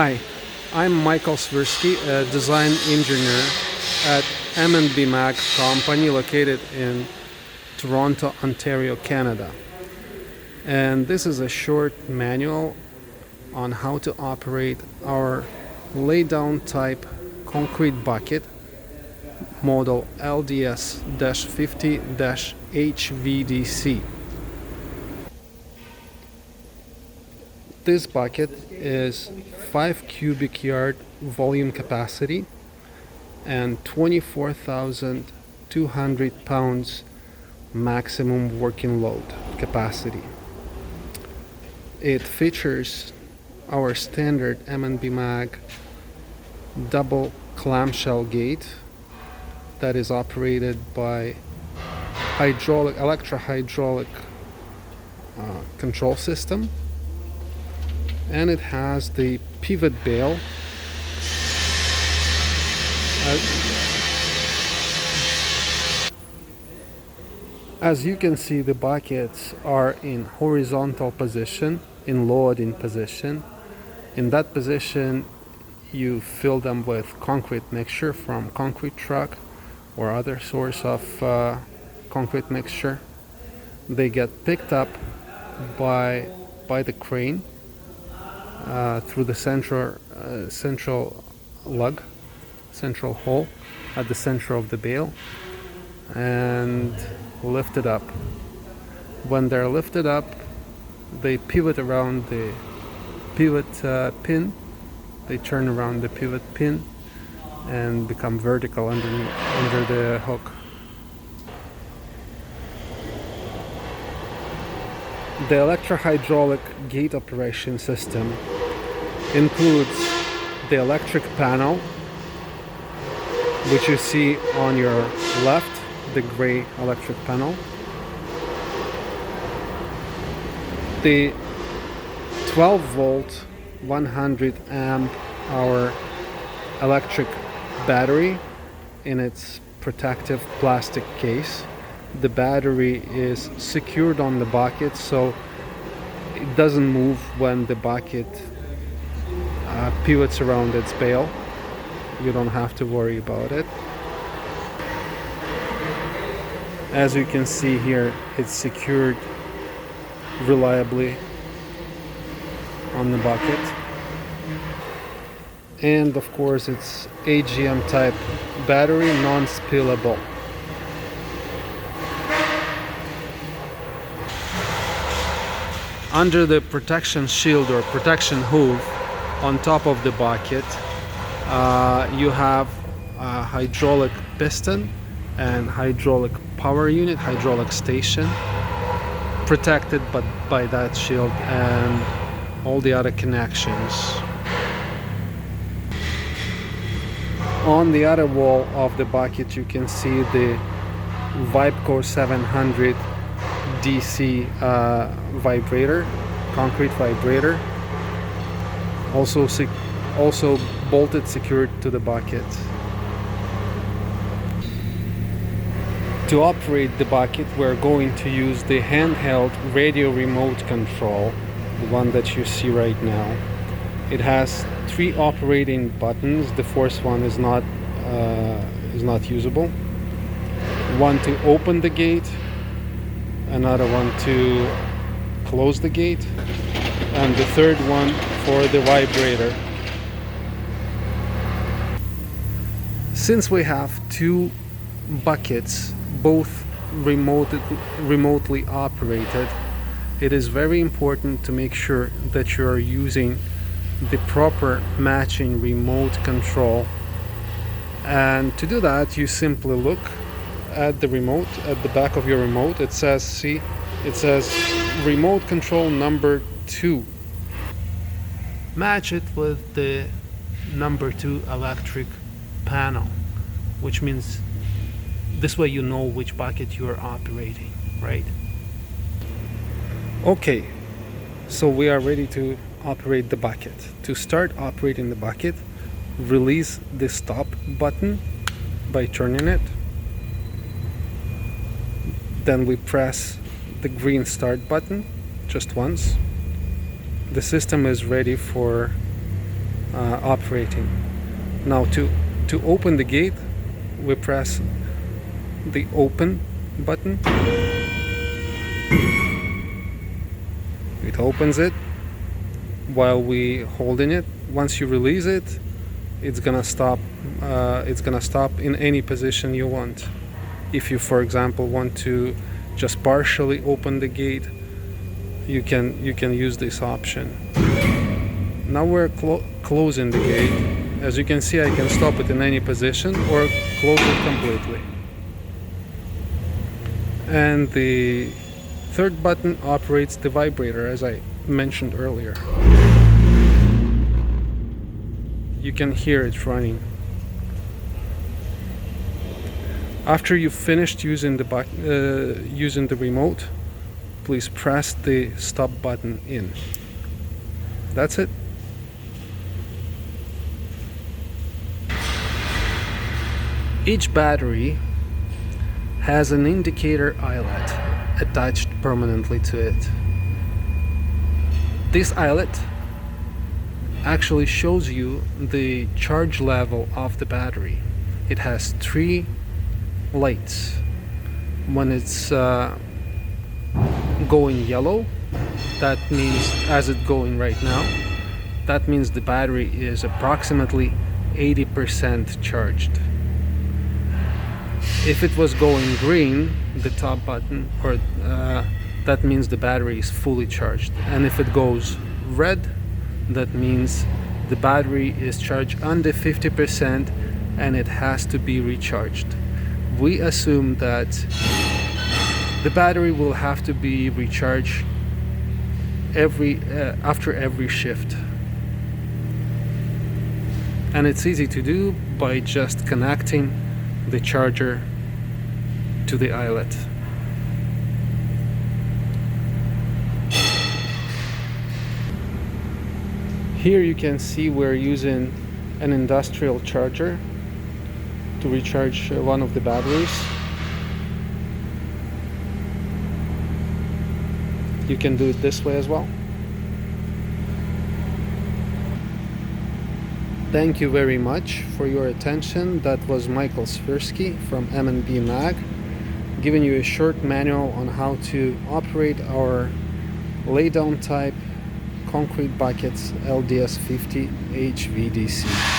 Hi, I'm Michael Swirsky, a design engineer at M&B MAG company located in Toronto, Ontario, Canada. And this is a short manual on how to operate our laydown type concrete bucket model LDS-50-HVDC. This bucket is 5 cubic yard volume capacity and 24,200 pounds maximum working load capacity. It features our standard M&B MAG double clamshell gate that is operated by electro-hydraulic control system, and it has the pivot bail as you can see. The buckets are in horizontal position, in loading position. In that position you fill them with concrete mixture from concrete truck or other source of concrete mixture. They get picked up by the crane through the central lug, central hole at the center of the bale, and lifted up. When they're lifted up, they pivot around the pivot pin. They turn around the pivot pin and become vertical under the hook. The electro-hydraulic gate operation system includes the electric panel, which you see on your left, the gray electric panel, the 12 volt 100 amp hour electric battery in its protective plastic case. The battery is secured on the bucket, so it doesn't move when the bucket pivots around its bale. You don't have to worry about it. As you can see here, it's secured reliably on the bucket. And of course it's AGM type battery, non-spillable. Under the protection shield or protection hoof on top of the bucket, you have a hydraulic piston and hydraulic power unit, hydraulic station, protected by that shield and all the other connections. On the other wall of the bucket you can see the Vibeco 700 DC vibrator, concrete vibrator, also bolted, secured to the bucket. To operate the bucket, we're going to use the handheld radio remote control, the one that you see right now. It has 3 operating buttons. The first one is not usable. One to open the gate, another one to close the gate, and the third one for the vibrator. Since we have 2 buckets, both remotely operated, it is very important to make sure that you are using the proper matching remote control. And to do that, you simply look at the remote, at the back of your remote. It says remote control number 2. Match it with the number 2 electric panel, which means this way you know which bucket you are operating, right? Okay, so we are ready to operate the bucket. To start operating the bucket, release the stop button by turning it. Then we press the green start button just once. The system is ready for operating. Now to open the gate, we press the open button. It opens it while we holding it. Once you release it, it's gonna stop. It's gonna stop in any position you want. If you, for example, want to just partially open the gate, you can use this option. Now we're closing the gate. As you can see, I can stop it in any position or close it completely. And the third button operates the vibrator, as I mentioned earlier. You can hear it running. After you've finished using the remote, please press the stop button in. That's it. Each battery has an indicator eyelet attached permanently to it. This eyelet actually shows you the charge level of the battery. It has 3 lights. When it's going yellow, that means, as it's going right now, that means the battery is approximately 80% charged. If it was going green, the top button, or that means the battery is fully charged. And if it goes red, that means the battery is charged under 50% and it has to be recharged. We assume that the battery will have to be recharged after every shift. And it's easy to do by just connecting the charger to the eyelet. Here you can see we're using an industrial charger to recharge one of the batteries. You can do it this way as well. Thank you very much for your attention. That was Michael Swirsky from M&B MAG, giving you a short manual on how to operate our laydown type concrete buckets LDS 50 HVDC.